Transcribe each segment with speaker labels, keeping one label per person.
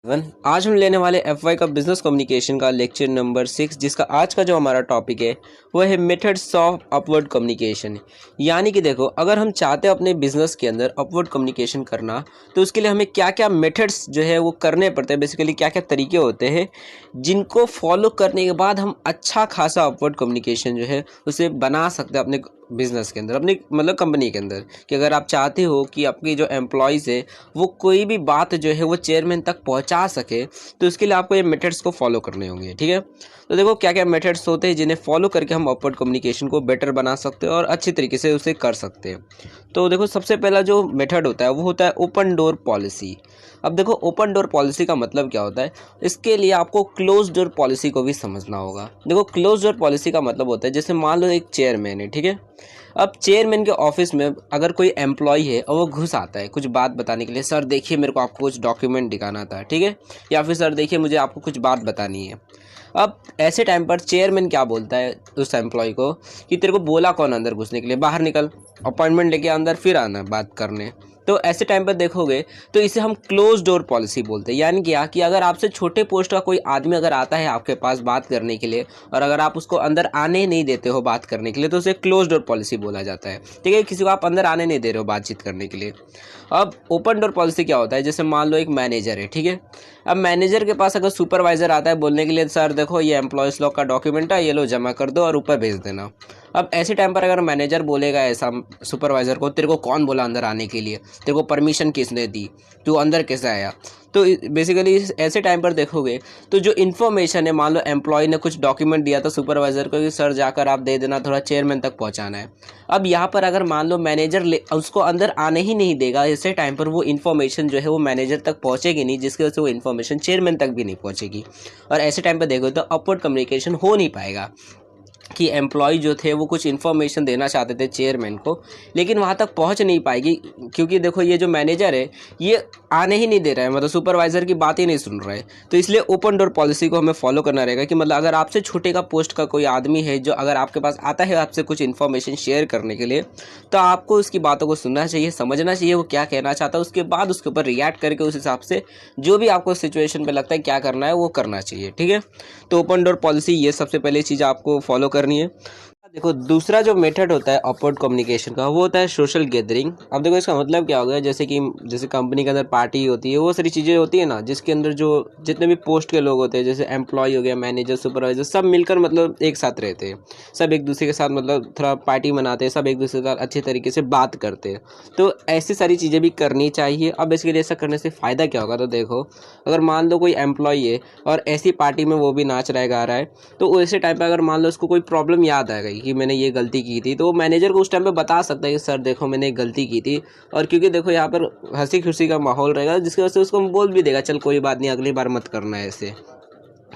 Speaker 1: आज हम लेने वाले FY का बिजनेस कम्युनिकेशन का लेक्चर नंबर 6, जिसका आज का जो हमारा टॉपिक है वो है मेथड्स ऑफ अपवर्ड कम्युनिकेशन। यानी कि देखो, अगर हम चाहते हैं अपने बिजनेस के अंदर अपवर्ड कम्युनिकेशन करना, तो उसके लिए हमें क्या क्या मेथड्स जो है वो करने पड़ते हैं, बेसिकली क्या क्या तरीके होते हैं जिनको फॉलो करने के बाद हम अच्छा खासा अपवर्ड कम्युनिकेशन जो है उसे बना सकते हैं अपने बिजनेस के अंदर, अपनी मतलब कंपनी के अंदर। कि अगर आप चाहते हो कि आपकी जो एम्प्लॉयज़ है वो कोई भी बात जो है वो चेयरमैन तक पहुंचा सके, तो इसके लिए आपको ये मेथड्स को फॉलो करने होंगे। ठीक है, तो देखो क्या क्या मेथड्स होते हैं जिन्हें फॉलो करके हम अपवर्ड कम्युनिकेशन को बेटर बना सकते हैं और अच्छी तरीके से उसे कर सकते हैं। तो देखो, सबसे पहला जो मेथड होता है वो होता है ओपन डोर पॉलिसी। अब देखो, ओपन डोर पॉलिसी का मतलब क्या होता है, इसके लिए आपको क्लोज डोर पॉलिसी को भी समझना होगा। देखो, क्लोज डोर पॉलिसी का मतलब होता है, जैसे मान लो एक चेयरमैन है, ठीक है। अब चेयरमैन के ऑफिस में अगर कोई एम्प्लॉय है और वो घुस आता है कुछ बात बताने के लिए, सर देखिए मेरे को आपको कुछ डॉक्यूमेंट दिखाना था, ठीक है, या फिर सर देखिए मुझे आपको कुछ बात बतानी है। अब ऐसे टाइम पर चेयरमैन क्या बोलता है उस एम्प्लॉय को कि तेरे को बोला कौन अंदर घुसने के लिए, बाहर निकल, अपॉइंटमेंट लेके अंदर फिर आना बात करने। तो ऐसे टाइम पर देखोगे तो इसे हम क्लोज डोर पॉलिसी बोलते हैं। यानी क्या कि अगर आपसे छोटे पोस्ट का कोई आदमी अगर आता है आपके पास बात करने के लिए, और अगर आप उसको अंदर आने नहीं देते हो बात करने के लिए, तो उसे क्लोज डोर पॉलिसी बोला जाता है। ठीक है, किसी को आप अंदर आने नहीं दे रहे हो बातचीत करने के लिए। अब ओपन डोर पॉलिसी क्या होता है, जैसे मान लो एक मैनेजर है, ठीक है। अब मैनेजर के पास अगर सुपरवाइजर आता है बोलने के लिए, सर देखो ये एम्प्लॉयज लॉग का डॉक्यूमेंट है, ये लो जमा कर दो और ऊपर भेज देना। अब ऐसे टाइम पर अगर मैनेजर बोलेगा ऐसा सुपरवाइजर को, तेरे को कौन बोला अंदर आने के लिए, तेरे को परमिशन किसने दी, तू अंदर कैसे आया। तो बेसिकली ऐसे टाइम पर देखोगे तो जो इन्फॉर्मेशन है, मान लो एम्प्लॉय ने कुछ डॉक्यूमेंट दिया था सुपरवाइजर को कि सर जाकर आप दे देना, थोड़ा चेयरमैन तक पहुंचाना है। अब यहाँ पर अगर मान लो मैनेजर उसको अंदर आने ही नहीं देगा, ऐसे टाइम पर वो इन्फॉर्मेशन जो है वो मैनेजर तक पहुंचेगी नहीं, जिसकी वजह से वो इन्फॉर्मेशन चेयरमैन तक भी नहीं पहुंचेगी। और ऐसे टाइम पर देखो तो अपवर्ड कम्युनिकेशन हो नहीं पाएगा कि एम्प्लॉय जो थे वो कुछ इन्फॉर्मेशन देना चाहते थे चेयरमैन को, लेकिन वहाँ तक पहुँच नहीं पाएगी, क्योंकि देखो ये जो मैनेजर है ये आने ही नहीं दे रहा है, मतलब सुपरवाइज़र की बात ही नहीं सुन रहा है। तो इसलिए ओपन डोर पॉलिसी को हमें फॉलो करना रहेगा कि मतलब अगर आपसे छोटे का पोस्ट का कोई आदमी है जो अगर आपके पास आता है आपसे कुछ इन्फॉर्मेशन शेयर करने के लिए, तो आपको उसकी बातों को सुनना चाहिए, समझना चाहिए वो क्या कहना चाहता है, उसके बाद उसके ऊपर रिएक्ट करके उस हिसाब से जो भी आपको सिचुएशन पे लगता है क्या करना है वो करना चाहिए। ठीक है, तो ओपन डोर पॉलिसी ये सबसे पहले चीज़ आपको फॉलो करनी है। देखो, दूसरा जो मेथड होता है अपवर्ड कम्युनिकेशन का वो होता है सोशल गैदरिंग। अब देखो इसका मतलब क्या हो गया, जैसे कंपनी के अंदर पार्टी होती है, वो सारी चीज़ें होती है ना, जिसके अंदर जो जितने भी पोस्ट के लोग होते हैं, जैसे एम्प्लॉय हो गया, मैनेजर, सुपरवाइजर, सब मिलकर मतलब एक साथ रहते हैं, सब एक दूसरे के साथ मतलब थोड़ा पार्टी मनाते हैं, सब एक दूसरे के साथ अच्छे तरीके से बात करते हैं। तो ऐसी सारी चीज़ें भी करनी चाहिए। अब इसके लिए ऐसा करने से फ़ायदा क्या होगा, तो देखो अगर मान लो कोई एम्प्लॉय है और ऐसी पार्टी में वो भी नाच रहा है, गा रहा है, तो ऐसे टाइम पे अगर मान लो उसको कोई प्रॉब्लम याद आ गई कि मैंने ये गलती की थी, तो वो मैनेजर को उस टाइम पे बता सकता है कि सर देखो मैंने गलती की थी। और क्योंकि देखो यहाँ पर हंसी खुशी का माहौल रहेगा, जिसकी वजह से उसको बोल भी देगा चल कोई बात नहीं, अगली बार मत करना है ऐसे।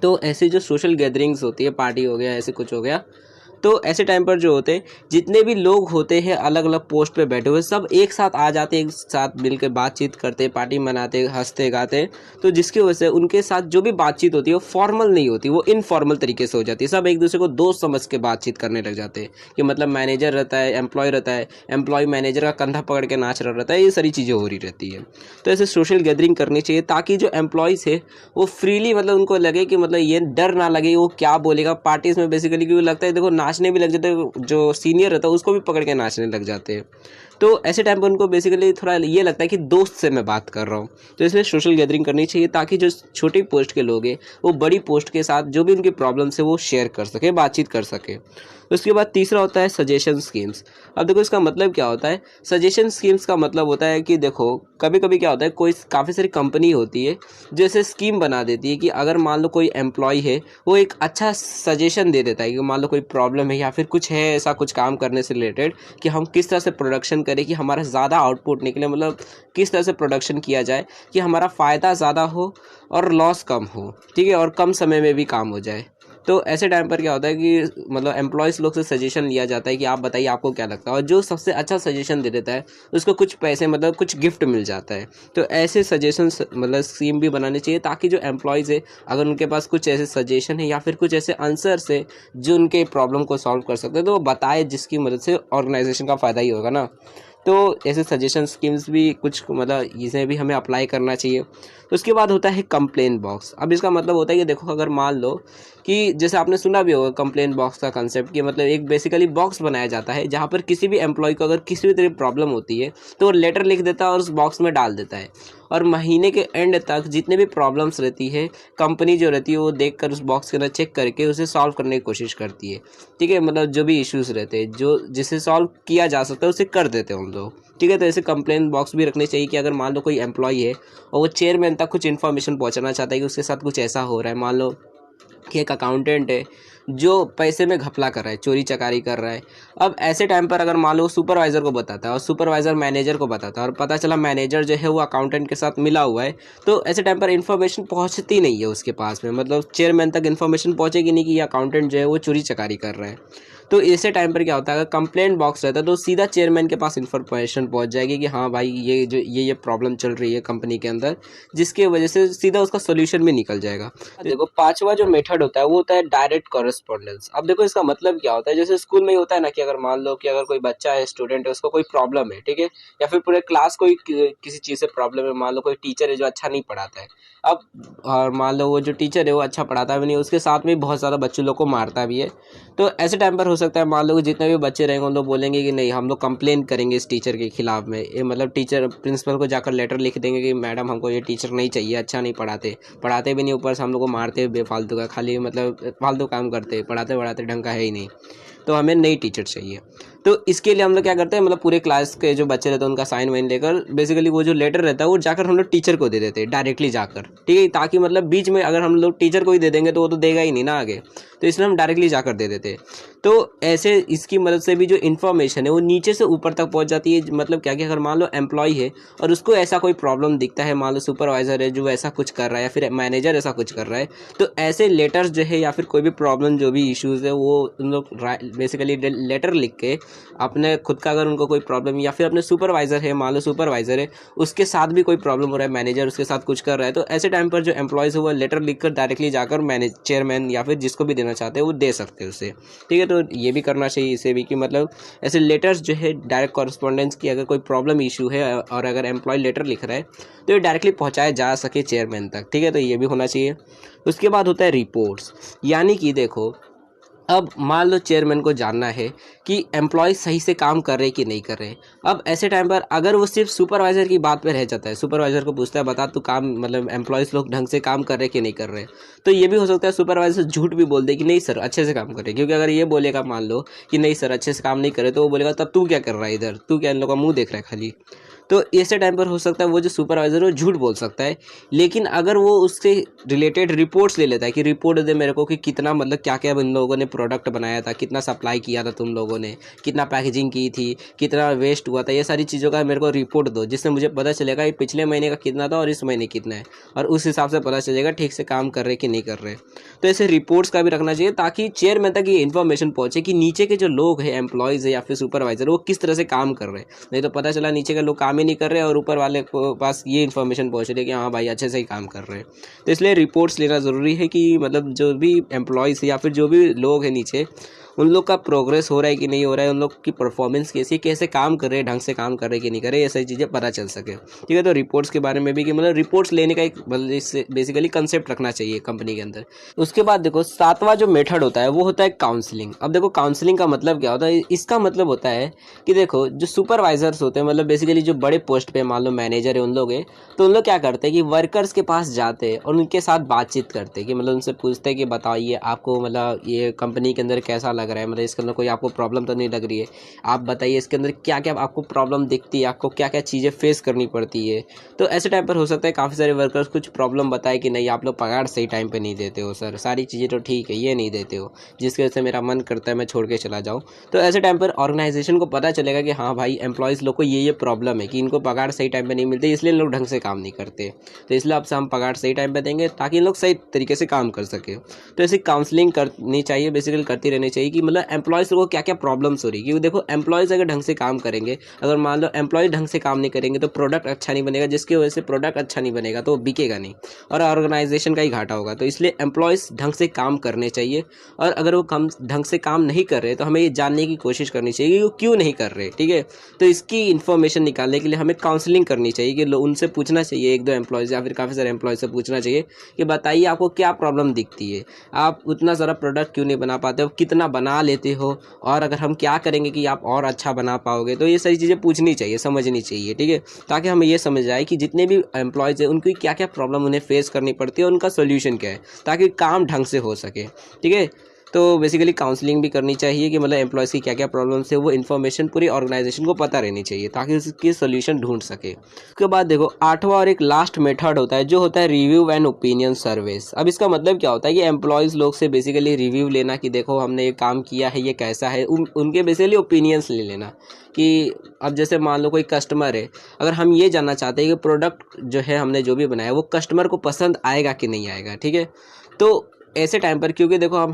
Speaker 1: तो ऐसे जो सोशल गैदरिंग्स होती है, पार्टी हो गया, ऐसे कुछ हो गया, तो ऐसे टाइम पर जो होते हैं जितने भी लोग होते हैं अलग अलग पोस्ट पे बैठे हुए, सब एक साथ आ जाते हैं, एक साथ मिलकर बातचीत करते, पार्टी मनाते, हंसते गाते। तो जिसकी वजह से उनके साथ जो भी बातचीत होती है वो फॉर्मल नहीं होती, वो इनफॉर्मल तरीके से हो जाती है। सब एक दूसरे को दोस्त समझ के बातचीत करने लग जाते हैं कि मतलब मैनेजर रहता है, एम्प्लॉय रहता है, एम्प्लॉय मैनेजर का कंधा पकड़ के नाच रहा रहता है, ये सारी चीज़ें हो रही रहती है। तो ऐसे सोशल गैदरिंग करनी चाहिए ताकि जो एम्प्लॉयज़ है वो फ्रीली, मतलब उनको लगे कि मतलब ये डर ना लगे वो क्या बोलेगा पार्टीज में। बेसिकली क्योंकि लगता है देखो नाचने भी लग जाते हैं, जो सीनियर रहता है उसको भी पकड़ के नाचने लग जाते हैं। तो ऐसे टाइम पर उनको बेसिकली थोड़ा ये लगता है कि दोस्त से मैं बात कर रहा हूँ। तो इसलिए सोशल गैदरिंग करनी चाहिए ताकि जो छोटी पोस्ट के लोग हैं वो बड़ी पोस्ट के साथ जो भी उनकी प्रॉब्लम्स है वो शेयर कर सके, बातचीत कर सके। उसके बाद तीसरा होता है सजेशन स्कीम्स। अब देखो इसका मतलब क्या होता है, सजेशन स्कीम्स का मतलब होता है कि देखो कभी कभी क्या होता है, कोई काफ़ी सारी कंपनी होती है जैसे स्कीम बना देती है कि अगर मान लो कोई एम्प्लॉय है वो एक अच्छा सजेशन दे देता है कि मान लो कोई प्रॉब्लम है या फिर कुछ है ऐसा कुछ काम करने से रिलेटेड कि हम किस तरह से प्रोडक्शन करें कि हमारा ज़्यादा आउटपुट निकले, मतलब किस तरह से प्रोडक्शन किया जाए कि हमारा फ़ायदा ज़्यादा हो और लॉस कम हो, ठीक है, और कम समय में भी काम हो जाए। तो ऐसे टाइम पर क्या होता है कि मतलब एम्प्लॉयज़ लोग से सजेशन लिया जाता है कि आप बताइए आपको क्या लगता है, और जो सबसे अच्छा सजेशन दे देता है उसको कुछ पैसे, मतलब कुछ गिफ्ट मिल जाता है। तो ऐसे सजेशन मतलब स्कीम भी बनानी चाहिए ताकि जो एम्प्लॉयज़ है अगर उनके पास कुछ ऐसे सजेशन है या फिर कुछ ऐसे आंसर्स है जो उनके प्रॉब्लम को सॉल्व कर सकते हैं, तो वो बताए, जिसकी मदद से ऑर्गेनाइजेशन का फ़ायदा ही होगा ना। तो ऐसे सजेशन स्कीम्स भी कुछ मतलब इसे भी हमें अप्लाई करना चाहिए। तो उसके बाद होता है कंप्लेन बॉक्स। अब इसका मतलब होता है कि देखो अगर मान लो कि जैसे आपने सुना भी होगा कंप्लेन बॉक्स का कंसेप्ट, कि मतलब एक बेसिकली बॉक्स बनाया जाता है जहाँ पर किसी भी एम्प्लॉय को अगर किसी भी तरह प्रॉब्लम होती है तो वो लेटर लिख देता है और उस बॉक्स में डाल देता है, और महीने के एंड तक जितने भी प्रॉब्लम्स रहती है कंपनी जो रहती है वो देखकर उस बॉक्स के अंदर चेक करके उसे सॉल्व करने की कोशिश करती है। ठीक है, मतलब जो भी इश्यूज रहते हैं जो जिसे सॉल्व किया जा सकता है उसे कर देते हैं उन लोग। ठीक है, तो ऐसे कंप्लेन बॉक्स भी रखने चाहिए कि अगर मान लो कोई एम्प्लॉय है और वो चेयरमैन तक कुछ इन्फॉर्मेशन पहुंचाना चाहता है कि उसके साथ कुछ ऐसा हो रहा है, मान लो कि एक अकाउंटेंट है जो पैसे में घपला कर रहा है, चोरी चकारी कर रहा है। अब ऐसे टाइम पर अगर मान लो सुपरवाइज़र को बताता है और सुपरवाइज़र मैनेजर को बताता है और पता चला मैनेजर जो है वो अकाउंटेंट के साथ मिला हुआ है, तो ऐसे टाइम पर इन्फॉर्मेशन पहुंचती नहीं है उसके पास में, मतलब चेयरमैन तक इन्फॉर्मेशन पहुंचेगी नहीं कि ये अकाउंटेंट जो है वो चोरी चकारी कर रहा है। तो ऐसे टाइम पर क्या होता है, अगर कंप्लेंट बॉक्स रहता है तो सीधा चेयरमैन के पास इन्फॉर्मेशन पहुंच जाएगी कि हाँ भाई ये जो ये प्रॉब्लम चल रही है कंपनी के अंदर, जिसकी वजह से सीधा उसका सोल्यूशन भी निकल जाएगा। देखो पांचवा जो मेथड होता है वो होता है डायरेक्ट कॉरेस्पॉन्डेंस। अब देखो इसका मतलब क्या होता है, जैसे स्कूल में ही होता है ना कि अगर मान लो कि अगर कोई बच्चा है, स्टूडेंट है, उसको कोई प्रॉब्लम है, ठीक है, या फिर पूरे क्लास को किसी चीज़ से प्रॉब्लम है, मान लो कोई टीचर है जो अच्छा नहीं पढ़ाता है। अब और मान लो वो जो टीचर है वो अच्छा पढ़ाता भी नहीं, उसके साथ में बहुत ज़्यादा बच्चों लोग को मारता भी है। तो ऐसे टाइम पर हो सकता है मान लो कि जितने भी बच्चे रहेंगे उन लोग बोलेंगे कि नहीं हम लोग कंप्लेन करेंगे इस टीचर के खिलाफ में, ये मतलब टीचर प्रिंसिपल को जाकर लेटर लिख देंगे कि मैडम हमको ये टीचर नहीं चाहिए, अच्छा नहीं पढ़ाते भी नहीं, ऊपर से हम लोग को मारते बेफालतू का, खाली मतलब फालतू काम करते, पढ़ाते ढंग का है ही नहीं, तो हमें नई टीचर चाहिए। तो इसके लिए हम लोग क्या करते हैं, मतलब पूरे क्लास के जो बच्चे रहते हैं उनका साइन वाइन लेकर बेसिकली वो जो लेटर रहता है वो जाकर हम लोग टीचर को दे देते हैं डायरेक्टली जाकर। ठीक है, ताकि मतलब बीच में अगर हम लोग टीचर को ही दे देंगे तो वो तो देगा ही नहीं ना आगे, तो इसलिए हम डायरेक्टली जाकर दे देते हैं। तो ऐसे इसकी मदद से भी जो इन्फॉर्मेशन है वो नीचे से ऊपर तक पहुंच जाती है। मतलब क्या कि अगर मान लो एम्प्लॉय है और उसको ऐसा कोई प्रॉब्लम दिखता है, मान लो सुपरवाइजर है जो ऐसा कुछ कर रहा है या फिर मैनेजर ऐसा कुछ कर रहा है, तो ऐसे लेटर्स जो है या फिर कोई भी प्रॉब्लम जो भी इश्यूज़ है वो उन लोग बेसिकली लेटर लिख के अपने खुद का, अगर उनको कोई प्रॉब्लम या फिर अपने सुपरवाइज़र है, मान लो सुपरवाइज़र है उसके साथ भी कोई प्रॉब्लम हो रहा है, मैनेजर उसके साथ कुछ कर रहा है, तो ऐसे टाइम पर जो एम्प्लॉयज़ है वो लेटर लिखकर डायरेक्टली जाकर चेयरमैन या फिर जिसको भी देना चाहते हैं वो दे सकते हैं उसे। ठीक है, तो ये भी करना चाहिए इसे भी कि मतलब ऐसे लेटर्स जो है डायरेक्ट कॉरेस्पॉन्डेंस की, अगर कोई प्रॉब्लम इशू है और अगर एम्प्लॉय लेटर लिख रहा है तो ये डायरेक्टली पहुंचाया जा सके चेयरमैन तक। ठीक है, तो ये भी होना चाहिए। उसके बाद होता है रिपोर्ट्स, यानी कि देखो अब मान लो चेयरमैन को जानना है कि एम्प्लॉय सही से काम कर रहे कि नहीं कर रहे। अब ऐसे टाइम पर अगर वो सिर्फ सुपरवाइज़र की बात पे रह जाता है, सुपरवाइज़र को पूछता है बता तू काम मतलब एम्प्लॉयज़ लोग ढंग से काम कर रहे कि नहीं कर रहे, तो ये भी हो सकता है सुपरवाइज़र झूठ भी बोल दे कि नहीं सर अच्छे से काम कर रहे। क्योंकि अगर ये बोलेगा मान लो कि नहीं सर अच्छे से काम नहीं कर रहे, तो वो बोलेगा तब तू क्या कर रहा है इधर, तू क्या इन लोगों का मुँह देख रहा है खाली। तो ऐसे टाइम पर हो सकता है वो जो सुपरवाइज़र है वो झूठ बोल सकता है, लेकिन अगर वो उससे रिलेटेड रिपोर्ट्स ले लेता है कि रिपोर्ट दे मेरे को कि कितना मतलब क्या क्या इन लोगों ने प्रोडक्ट बनाया था, कितना सप्लाई किया था तुम लोगों ने, कितना पैकेजिंग की थी, कितना वेस्ट हुआ था, ये सारी चीज़ों का मेरे को रिपोर्ट दो, जिससे मुझे पता चलेगा कि पिछले महीने का कितना था और इस महीने कितना है, और उस हिसाब से पता चलेगा ठीक से काम कर रहे कि नहीं कर रहे। तो ऐसे रिपोर्ट्स का भी रखना चाहिए ताकि चेयरमैन तक ये इन्फॉर्मेशन पहुँचे कि नीचे के जो लोग हैं एम्प्लॉयज़ है या फिर सुपरवाइज़र वो किस तरह से काम कर रहे हैं। नहीं तो पता चला नीचे के लोग काम ही नहीं कर रहे और ऊपर वाले को पास ये इन्फॉर्मेशन पहुंच रही है कि हाँ भाई अच्छे से ही काम कर रहे हैं। तो इसलिए रिपोर्ट्स लेना ज़रूरी है कि मतलब जो भी एम्प्लॉयज़ या फिर जो भी लोग हैं नीचे, उन लोग का प्रोग्रेस हो रहा है कि नहीं हो रहा है, उन लोग की परफॉर्मेंस कैसी, कैसे काम कर रहे हैं, ढंग से काम कर रहे हैं कि नहीं कर रहे, ये सारी चीज़ें पता चल सके। ठीक है, तो रिपोर्ट्स के बारे में भी कि मतलब रिपोर्ट्स लेने का एक बेसिकली कंसेप्ट रखना चाहिए कंपनी के अंदर। उसके बाद देखो सातवां जो मेथड होता है वो होता है काउंसलिंग। अब देखो काउंसलिंग का मतलब क्या होता है, इसका मतलब होता है कि देखो जो सुपरवाइजर्स होते हैं मतलब बेसिकली जो बड़े पोस्ट पे मान लो मैनेजर है उन लोग हैं, तो उन लोग क्या करते हैं कि वर्कर्स के पास जाते हैं और उनके साथ बातचीत करते हैं कि मतलब उनसे पूछते हैं कि बताइए आपको मतलब ये कंपनी के अंदर कैसा लग रहा है, मतलब इसके अंदर कोई आपको प्रॉब्लम तो नहीं लग रही है, आप बताइए इसके अंदर क्या क्या आपको प्रॉब्लम दिखती है, आपको क्या क्या चीज़ें फेस करनी पड़ती है। तो ऐसे टाइम पर हो सकता है काफ़ी सारे वर्कर्स कुछ प्रॉब्लम बताए कि नहीं आप लोग पगार सही टाइम पर नहीं देते हो सर, सारी चीज़ें तो ठीक है ये नहीं देते हो, जिसकी वजह से मेरा मन करता है मैं छोड़ के चला जाऊँ। तो ऐसे टाइम पर ऑर्गेनाइजेशन को पता चलेगा कि हाँ भाई एम्प्लॉयज़ लोग को ये प्रॉब्लम है कि इनको पगार सही टाइम पे नहीं मिलती, इसलिए लोग ढंग से काम नहीं करते, तो इसलिए अब से हम पगार सही टाइम पे देंगे ताकि इन लोग सही तरीके से काम कर सके। तो ऐसी काउंसलिंग करनी चाहिए, बेसिकली करती रहनी चाहिए कि मतलब एम्प्लॉयज़ को क्या क्या प्रॉब्लम्स हो रही है। क्योंकि देखो एम्प्लॉयज़ अगर ढंग से काम करेंगे, अगर मान लो एम्प्लॉय ढंग से काम नहीं करेंगे तो प्रोडक्ट अच्छा नहीं बनेगा, जिसकी वजह से प्रोडक्ट अच्छा नहीं बनेगा तो वो बिकेगा नहीं और ऑर्गेनाइजेशन का ही घाटा होगा। तो इसलिए एम्प्लॉयज़ ढंग से काम करने चाहिए, और अगर वो कम ढंग से काम नहीं कर रहे तो हमें ये जानने की कोशिश करनी चाहिए कि वो क्यों नहीं कर रहे, ठीक है। तो इसकी इन्फॉर्मेशन निकालने के लिए हमें काउंसलिंग करनी चाहिए कि उनसे पूछना चाहिए, एक दो एम्प्लॉयज़ या फिर काफ़ी सारे एम्प्लॉयज़ से पूछना चाहिए कि बताइए आपको क्या प्रॉब्लम दिखती है, आप उतना सारा प्रोडक्ट क्यों नहीं बना पाते हो, कितना बना लेते हो, और अगर हम क्या करेंगे कि आप और अच्छा बना पाओगे। तो ये सारी चीज़ें पूछनी चाहिए, समझनी चाहिए, ठीक है, ताकि हमें ये समझ आए कि जितने भी एम्प्लॉयज़ हैं उनकी क्या क्या प्रॉब्लम उन्हें फेस करनी पड़ती है और उनका सोल्यूशन क्या है, ताकि काम ढंग से हो सके, ठीक है। तो बेसिकली काउंसलिंग भी करनी चाहिए कि मतलब एम्प्लॉयज़ की क्या क्या प्रॉब्लम्स है, वो इन्फॉर्मेशन पूरी ऑर्गेनाइजेशन को पता रहनी चाहिए ताकि उसकी सोल्यूशन ढूंढ सके। उसके बाद देखो आठवां और एक लास्ट मेथड होता है जो होता है रिव्यू एंड ओपिनियन सर्विस। अब इसका मतलब क्या होता है कि एम्प्लॉयज़ लोग से बेसिकली रिव्यू लेना कि देखो हमने ये काम किया है, ये कैसा है, उनके बेसिकली ओपिनियंस ले लेना कि अब जैसे मान लो कोई कस्टमर है, अगर हम ये जानना चाहते हैं कि प्रोडक्ट जो है हमने जो भी बनाया वो कस्टमर को पसंद आएगा कि नहीं आएगा, ठीक है। तो ऐसे टाइम पर, क्योंकि देखो हम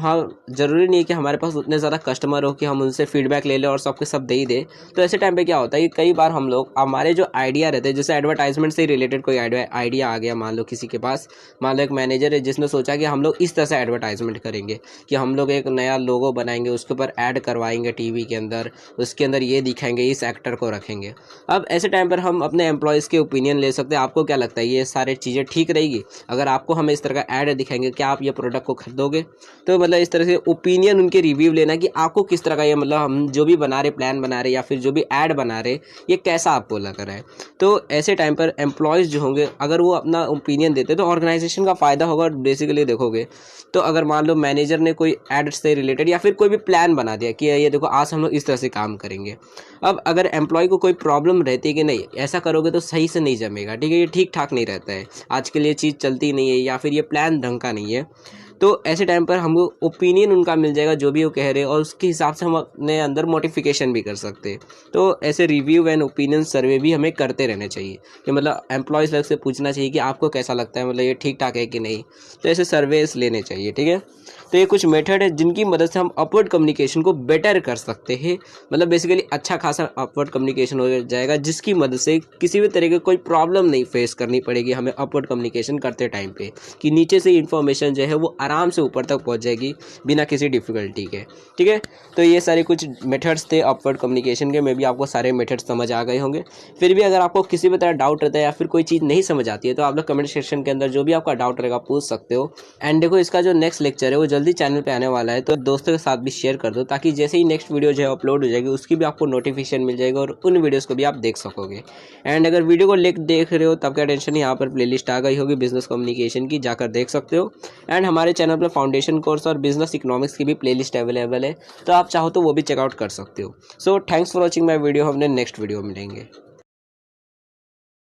Speaker 1: ज़रूरी नहीं है कि हमारे पास उतने ज़्यादा कस्टमर हो कि हम उनसे फीडबैक ले लें और सबके सब दे ही दें। तो ऐसे टाइम पे क्या होता है कि कई बार हम लोग हमारे जो आइडिया रहते हैं, जैसे एडवर्टाइजमेंट से रिलेटेड कोई आइडिया आ गया मान लो किसी के पास, मान लो एक मैनेजर है जिसने सोचा कि हम लोग इस तरह से एडवर्टाइजमेंट करेंगे कि हम लोग एक नया लोगो बनाएंगे, उसके ऊपर ऐड करवाएंगे टीवी के अंदर, उसके अंदर ये दिखाएंगे, इस एक्टर को रखेंगे। अब ऐसे टाइम पर हम अपने एम्प्लॉयज़ के ओपिनियन ले सकते हैं, आपको क्या लगता है ये सारी चीज़ें ठीक रहेगी? अगर आपको हम इस तरह का ऐड दिखाएंगे, क्या आप ये प्रोडक्ट को खरीदोगे? तो मतलब इस तरह से ओपिनियन उनके रिव्यू लेना कि आपको किस तरह का ये, मतलब हम जो भी बना रहे, प्लान बना रहे या फिर जो भी ऐड बना रहे, ये कैसा आपको लग रहा है। तो ऐसे टाइम पर एम्प्लॉयज़ जो होंगे अगर वो अपना ओपिनियन देते तो ऑर्गेनाइजेशन का फ़ायदा होगा। बेसिकली देखोगे तो अगर मान लो मैनेजर ने कोई ऐड से रिलेटेड या फिर कोई भी प्लान बना दिया कि ये देखो आज हम लोग इस तरह से काम करेंगे। अब अगर एम्प्लॉय को कोई प्रॉब्लम रहती है कि नहीं ऐसा करोगे तो सही से नहीं जमेगा, ठीक है, ये ठीक ठाक नहीं रहता है, आज के लिए चीज़ चलती नहीं है या फिर ये प्लान ढंग का नहीं है, तो ऐसे टाइम पर हमको ओपिनियन उनका मिल जाएगा जो भी वो कह रहे हैं और उसके हिसाब से हम अपने अंदर मॉडिफिकेशन भी कर सकते हैं। तो ऐसे रिव्यू एंड ओपिनियन सर्वे भी हमें करते रहने चाहिए कि मतलब एम्प्लॉयज़ लोग से पूछना चाहिए कि आपको कैसा लगता है, मतलब ये ठीक ठाक है कि नहीं। तो ऐसे सर्वेस लेने चाहिए, ठीक है। तो ये कुछ मेथड है जिनकी मदद से हम अपवर्ड कम्युनिकेशन को बेटर कर सकते हैं, मतलब बेसिकली अच्छा खासा अपवर्ड कम्युनिकेशन हो जाएगा जिसकी मदद से किसी भी तरह की कोई प्रॉब्लम नहीं फेस करनी पड़ेगी हमें अपवर्ड कम्युनिकेशन करते टाइम पे, कि नीचे से इन्फॉर्मेशन जो है वो आराम से ऊपर तक पहुंच जाएगी बिना किसी डिफ़िकल्टी के, ठीक है। तो ये सारे कुछ मेथड्स थे अपवर्ड कम्युनिकेशन के, मे भी आपको सारे मेथड्स समझ आ गए होंगे। फिर भी अगर आपको किसी भी तरह डाउट रहता है या फिर कोई चीज़ नहीं समझ आती है तो आप लोग कमेंट सेक्शन के अंदर जो भी आपका डाउट रहेगा पूछ सकते हो। एंड देखो इसका जो नेक्स्ट लेक्चर है वो जल्दी चैनल पे आने वाला है, तो दोस्तों के साथ भी शेयर कर दो ताकि जैसे ही नेक्स्ट वीडियो जो है अपलोड हो जाएगी उसकी भी आपको नोटिफिकेशन मिल जाएगा और उन वीडियोस को भी आप देख सकोगे। एंड अगर वीडियो को लिंक देख रहे हो तब क्या टेंशन, यहाँ पर प्लेलिस्ट आ गई होगी बिजनेस कम्युनिकेशन की, जाकर देख सकते हो। एंड हमारे चैनल पर फाउंडेशन कोर्स और बिजनेस इकोनॉमिक्स की भी प्लेलिस्ट अवेलेबल है, तो आप चाहो तो वो भी चेकआउट कर सकते हो। So thanks for watching my video, हमने नेक्स्ट वीडियो मिलेंगे।